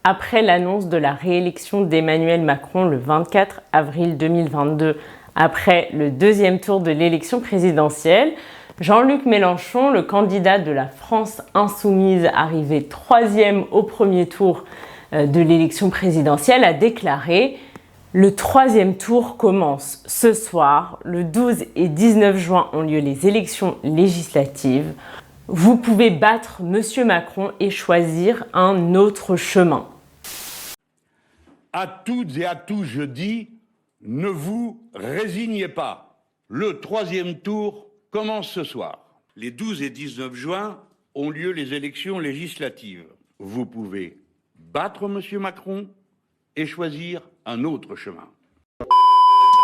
après l'annonce de la réélection d'Emmanuel Macron le 24 avril 2022, après le deuxième tour de l'élection présidentielle, Jean-Luc Mélenchon, le candidat de la France insoumise, arrivé troisième au premier tour de l'élection présidentielle, a déclaré « Le troisième tour commence ce soir, le 12 et 19 juin ont lieu les élections législatives. Vous pouvez battre M. Macron et choisir un autre chemin. » À toutes et à tous, je dis, ne vous résignez pas. Le troisième tour commence ce soir. Les 12 et 19 juin ont lieu les élections législatives. Vous pouvez battre M. Macron et choisir un autre chemin.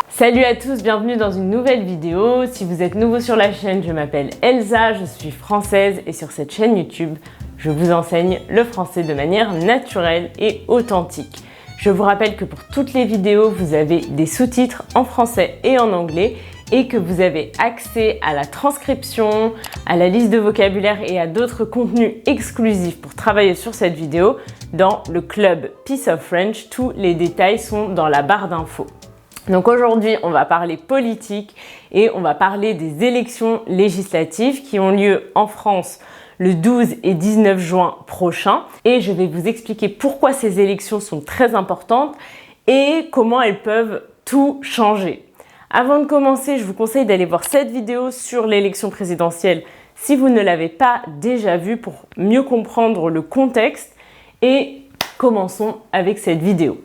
Salut à tous, bienvenue dans une nouvelle vidéo. Si vous êtes nouveau sur la chaîne, je m'appelle Elsa, je suis française et sur cette chaîne YouTube, je vous enseigne le français de manière naturelle et authentique. Je vous rappelle que pour toutes les vidéos, vous avez des sous-titres en français et en anglais et que vous avez accès à la transcription, à la liste de vocabulaire et à d'autres contenus exclusifs pour travailler sur cette vidéo dans le club Piece of French. Tous les détails sont dans la barre d'infos. Donc aujourd'hui, on va parler politique et on va parler des élections législatives qui ont lieu en France le 12 et 19 juin prochain. Et je vais vous expliquer pourquoi ces élections sont très importantes et comment elles peuvent tout changer. Avant de commencer, je vous conseille d'aller voir cette vidéo sur l'élection présidentielle si vous ne l'avez pas déjà vue pour mieux comprendre le contexte. Et commençons avec cette vidéo.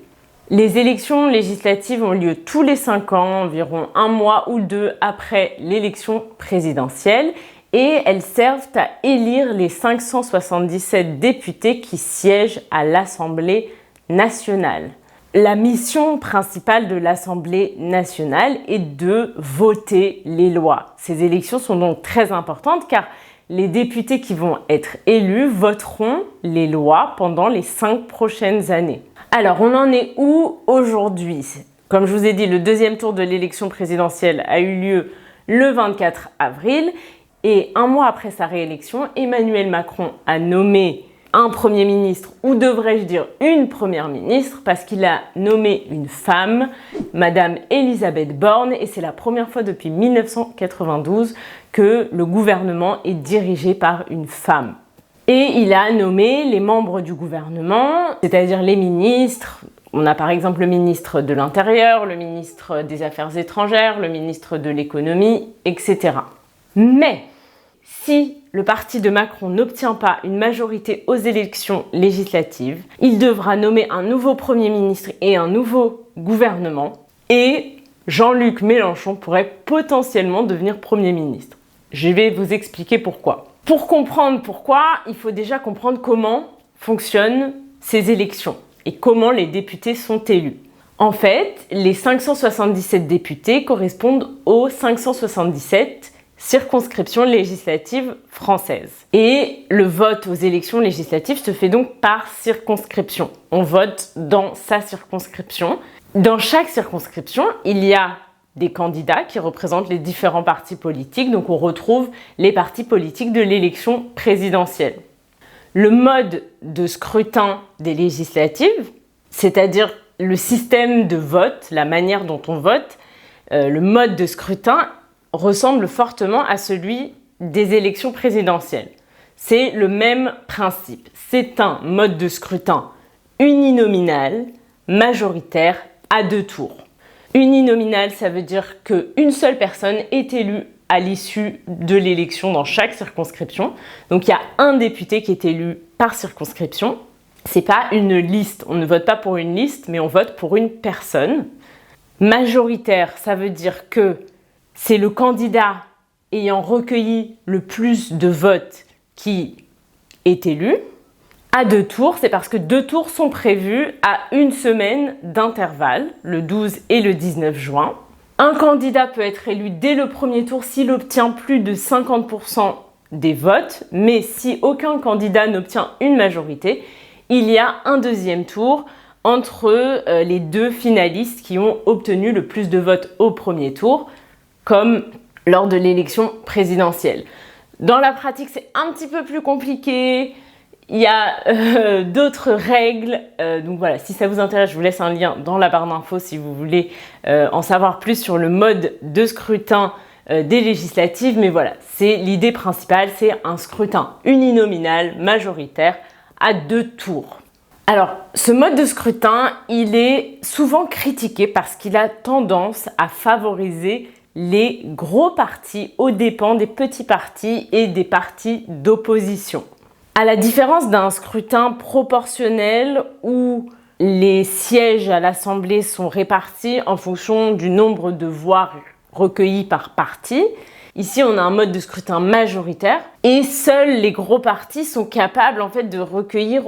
Les élections législatives ont lieu tous les 5 ans, environ un mois ou deux après l'élection présidentielle, et elles servent à élire les 577 députés qui siègent à l'Assemblée nationale. La mission principale de l'Assemblée nationale est de voter les lois. Ces élections sont donc très importantes car les députés qui vont être élus voteront les lois pendant les 5 prochaines années. Alors, on en est où aujourd'hui? Comme je vous ai dit, le deuxième tour de l'élection présidentielle a eu lieu le 24 avril et un mois après sa réélection, Emmanuel Macron a nommé un Premier ministre, ou devrais-je dire une Première ministre, parce qu'il a nommé une femme, Madame Elisabeth Borne, et c'est la première fois depuis 1992 que le gouvernement est dirigé par une femme. Et il a nommé les membres du gouvernement, c'est-à-dire les ministres. On a par exemple le ministre de l'Intérieur, le ministre des Affaires étrangères, le ministre de l'Économie, etc. Mais si le parti de Macron n'obtient pas une majorité aux élections législatives, il devra nommer un nouveau Premier ministre et un nouveau gouvernement. Et Jean-Luc Mélenchon pourrait potentiellement devenir Premier ministre. Je vais vous expliquer pourquoi. Pour comprendre pourquoi, il faut déjà comprendre comment fonctionnent ces élections et comment les députés sont élus. En fait, les 577 députés correspondent aux 577 circonscriptions législatives françaises. Et le vote aux élections législatives se fait donc par circonscription. On vote dans sa circonscription. Dans chaque circonscription, il y a des candidats qui représentent les différents partis politiques. Donc on retrouve les partis politiques de l'élection présidentielle. Le mode de scrutin des législatives, c'est-à-dire le système de vote, la manière dont on vote, le mode de scrutin ressemble fortement à celui des élections présidentielles. C'est le même principe. C'est un mode de scrutin uninominal, majoritaire, à 2 tours. Uninominal, ça veut dire qu'une seule personne est élue à l'issue de l'élection dans chaque circonscription. Donc il y a un député qui est élu par circonscription. C'est pas une liste, on ne vote pas pour une liste, mais on vote pour une personne. Majoritaire, ça veut dire que c'est le candidat ayant recueilli le plus de votes qui est élu. À 2 tours, c'est parce que 2 tours sont prévus à 1 semaine d'intervalle, le 12 et le 19 juin. Un candidat peut être élu dès le premier tour s'il obtient plus de 50% des votes, mais si aucun candidat n'obtient une majorité, il y a un deuxième tour entre les 2 finalistes qui ont obtenu le plus de votes au premier tour, comme lors de l'élection présidentielle. Dans la pratique, c'est un petit peu plus compliqué. Il y a d'autres règles, donc voilà, si ça vous intéresse, je vous laisse un lien dans la barre d'infos si vous voulez en savoir plus sur le mode de scrutin des législatives, mais voilà, c'est l'idée principale, c'est un scrutin uninominal majoritaire à 2 tours. Alors, ce mode de scrutin, il est souvent critiqué parce qu'il a tendance à favoriser les gros partis aux dépens des petits partis et des partis d'opposition. À la différence d'un scrutin proportionnel où les sièges à l'Assemblée sont répartis en fonction du nombre de voix recueillies par parti, ici on a un mode de scrutin majoritaire et seuls les gros partis sont capables en fait de recueillir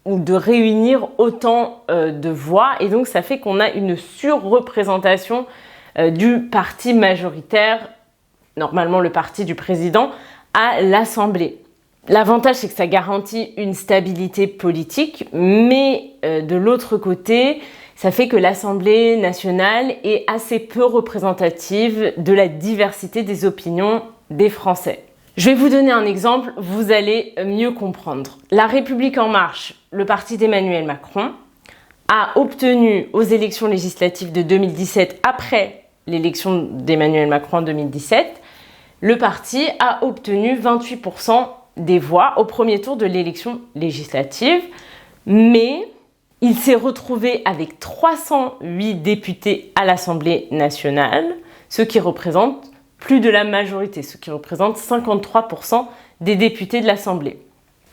ou de réunir autant de voix et donc ça fait qu'on a une surreprésentation du parti majoritaire, normalement le parti du président, à l'Assemblée. L'avantage, c'est que ça garantit une stabilité politique, mais de l'autre côté, ça fait que l'Assemblée nationale est assez peu représentative de la diversité des opinions des Français. Je vais vous donner un exemple, vous allez mieux comprendre. La République en marche, le parti d'Emmanuel Macron, a obtenu aux élections législatives de 2017, après l'élection d'Emmanuel Macron en 2017, le parti a obtenu 28% des voix au premier tour de l'élection législative, mais il s'est retrouvé avec 308 députés à l'Assemblée nationale, ce qui représente plus de la majorité, ce qui représente 53% des députés de l'Assemblée.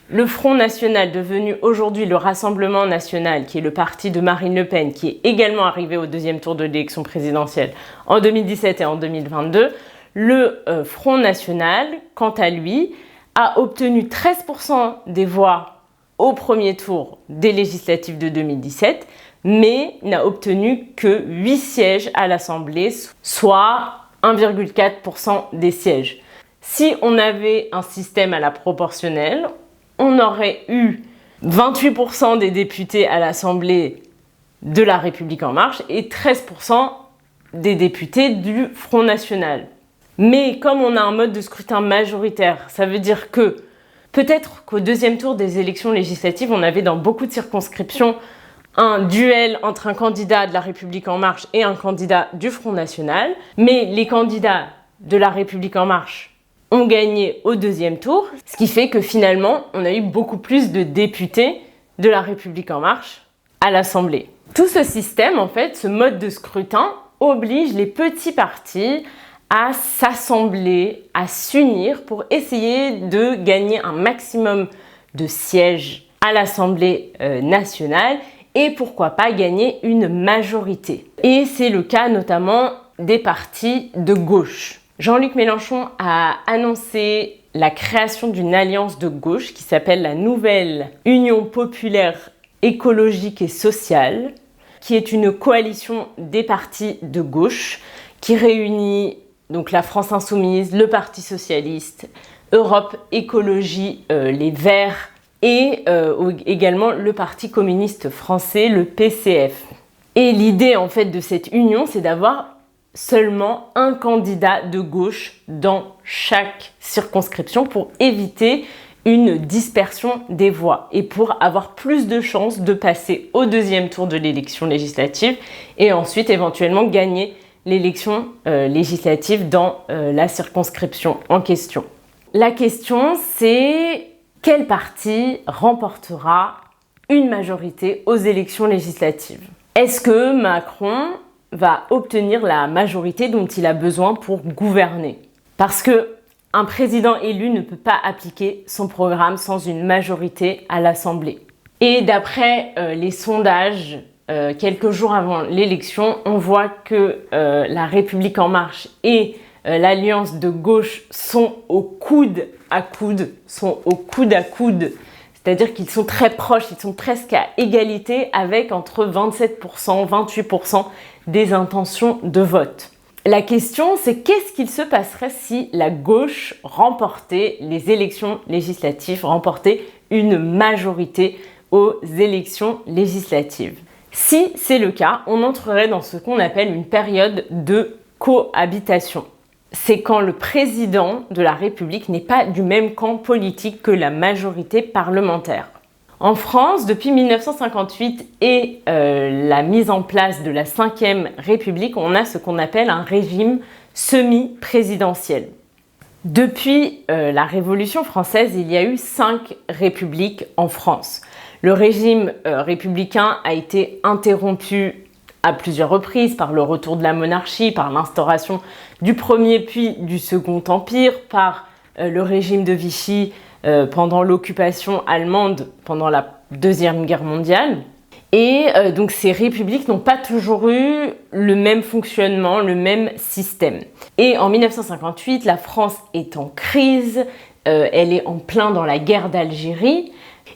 Le Front National, devenu aujourd'hui le Rassemblement National, qui est le parti de Marine Le Pen, qui est également arrivé au deuxième tour de l'élection présidentielle en 2017 et en 2022, le Front National, quant à lui, a obtenu 13% des voix au premier tour des législatives de 2017, mais n'a obtenu que 8 sièges à l'Assemblée, soit 1,4% des sièges. Si on avait un système à la proportionnelle, on aurait eu 28% des députés à l'Assemblée de La République En Marche et 13% des députés du Front National. Mais comme on a un mode de scrutin majoritaire, ça veut dire que peut-être qu'au deuxième tour des élections législatives, on avait dans beaucoup de circonscriptions un duel entre un candidat de La République En Marche et un candidat du Front National, mais les candidats de La République En Marche ont gagné au deuxième tour, ce qui fait que finalement, on a eu beaucoup plus de députés de La République En Marche à l'Assemblée. Tout ce système, en fait, ce mode de scrutin, oblige les petits partis à s'assembler, à s'unir pour essayer de gagner un maximum de sièges à l'Assemblée nationale et pourquoi pas gagner une majorité. Et c'est le cas notamment des partis de gauche. Jean-Luc Mélenchon a annoncé la création d'une alliance de gauche qui s'appelle la Nouvelle Union Populaire Écologique et Sociale, qui est une coalition des partis de gauche qui réunit donc la France Insoumise, le Parti Socialiste, Europe Écologie, les Verts et également le Parti Communiste Français, le PCF. Et l'idée en fait de cette union, c'est d'avoir seulement un candidat de gauche dans chaque circonscription pour éviter une dispersion des voix et pour avoir plus de chances de passer au deuxième tour de l'élection législative et ensuite éventuellement gagner l'élection législative dans la circonscription en question. La question, c'est quel parti remportera une majorité aux élections législatives? Est-ce que Macron va obtenir la majorité dont il a besoin pour gouverner? Parce que un président élu ne peut pas appliquer son programme sans une majorité à l'Assemblée. Et d'après les sondages, quelques jours avant l'élection, on voit que La République En Marche et l'Alliance de gauche sont au coude à coude, c'est-à-dire qu'ils sont très proches, ils sont presque à égalité avec entre 27%, 28% des intentions de vote. La question, c'est qu'est-ce qu'il se passerait si la gauche remportait les élections législatives, remportait une majorité aux élections législatives? Si c'est le cas, on entrerait dans ce qu'on appelle une période de cohabitation. c'est quand le président de la République n'est pas du même camp politique que la majorité parlementaire. En France, depuis 1958 et la mise en place de la Ve République, on a ce qu'on appelle un régime semi-présidentiel. Depuis la Révolution française, il y a eu 5 républiques en France. Le régime républicain a été interrompu à plusieurs reprises par le retour de la monarchie, par l'instauration du Premier puis du Second Empire, par le régime de Vichy pendant l'occupation allemande pendant la Deuxième Guerre mondiale. Et donc ces républiques n'ont pas toujours eu le même fonctionnement, le même système. Et en 1958, la France est en crise, elle est en plein dans la guerre d'Algérie.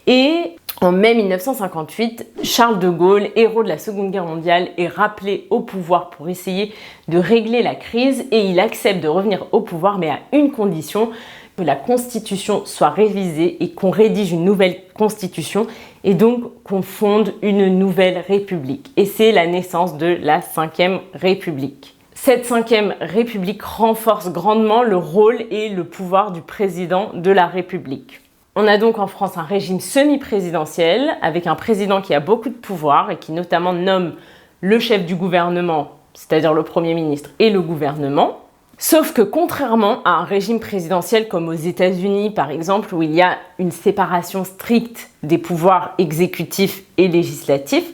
Et en mai 1958, Charles de Gaulle, héros de la Seconde Guerre mondiale, est rappelé au pouvoir pour essayer de régler la crise et il accepte de revenir au pouvoir, mais à une condition, que la Constitution soit révisée et qu'on rédige une nouvelle Constitution et donc qu'on fonde une nouvelle République. Et c'est la naissance de la Ve République. Cette Ve République renforce grandement le rôle et le pouvoir du président de la République. On a donc en France un régime semi-présidentiel avec un président qui a beaucoup de pouvoir et qui notamment nomme le chef du gouvernement, c'est-à-dire le Premier ministre et le gouvernement. Sauf que contrairement à un régime présidentiel comme aux États-Unis par exemple, où il y a une séparation stricte des pouvoirs exécutifs et législatifs,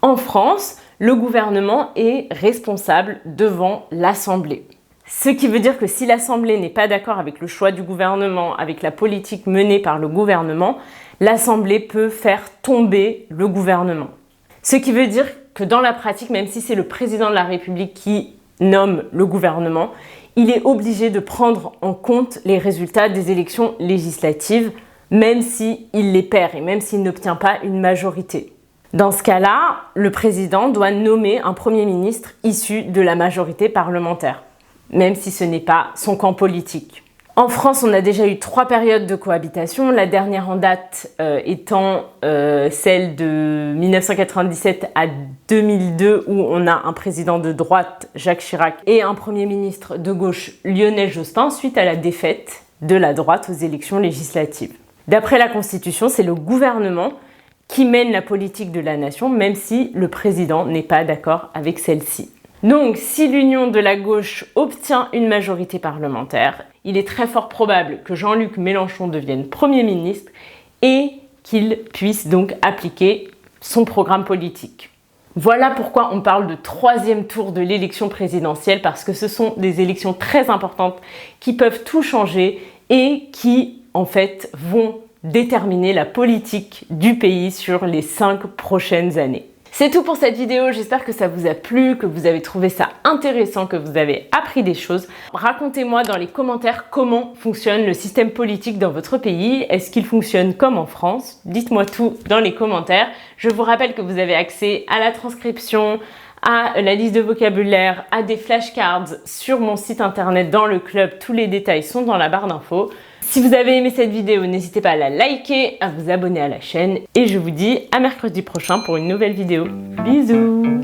en France, le gouvernement est responsable devant l'Assemblée. Ce qui veut dire que si l'Assemblée n'est pas d'accord avec le choix du gouvernement, avec la politique menée par le gouvernement, l'Assemblée peut faire tomber le gouvernement. Ce qui veut dire que dans la pratique, même si c'est le président de la République qui nomme le gouvernement, il est obligé de prendre en compte les résultats des élections législatives, même s'il les perd et même s'il n'obtient pas une majorité. Dans ce cas-là, le président doit nommer un Premier ministre issu de la majorité parlementaire, même si ce n'est pas son camp politique. En France, on a déjà eu 3 périodes de cohabitation, la dernière en date étant celle de 1997 à 2002 où on a un président de droite, Jacques Chirac, et un Premier ministre de gauche, Lionel Jospin, suite à la défaite de la droite aux élections législatives. D'après la Constitution, c'est le gouvernement qui mène la politique de la nation, même si le président n'est pas d'accord avec celle-ci. Donc, si l'union de la gauche obtient une majorité parlementaire, il est très fort probable que Jean-Luc Mélenchon devienne Premier ministre et qu'il puisse donc appliquer son programme politique. Voilà pourquoi on parle de 3e tour de l'élection présidentielle, parce que ce sont des élections très importantes qui peuvent tout changer et qui, en fait, vont déterminer la politique du pays sur les 5 prochaines années. C'est tout pour cette vidéo, j'espère que ça vous a plu, que vous avez trouvé ça intéressant, que vous avez appris des choses. Racontez-moi dans les commentaires comment fonctionne le système politique dans votre pays. Est-ce qu'il fonctionne comme en France? Dites-moi tout dans les commentaires. Je vous rappelle que vous avez accès à la transcription, à la liste de vocabulaire, à des flashcards sur mon site internet dans le club. Tous les détails sont dans la barre d'infos. Si vous avez aimé cette vidéo, n'hésitez pas à la liker, à vous abonner à la chaîne et je vous dis à mercredi prochain pour une nouvelle vidéo. Bisous!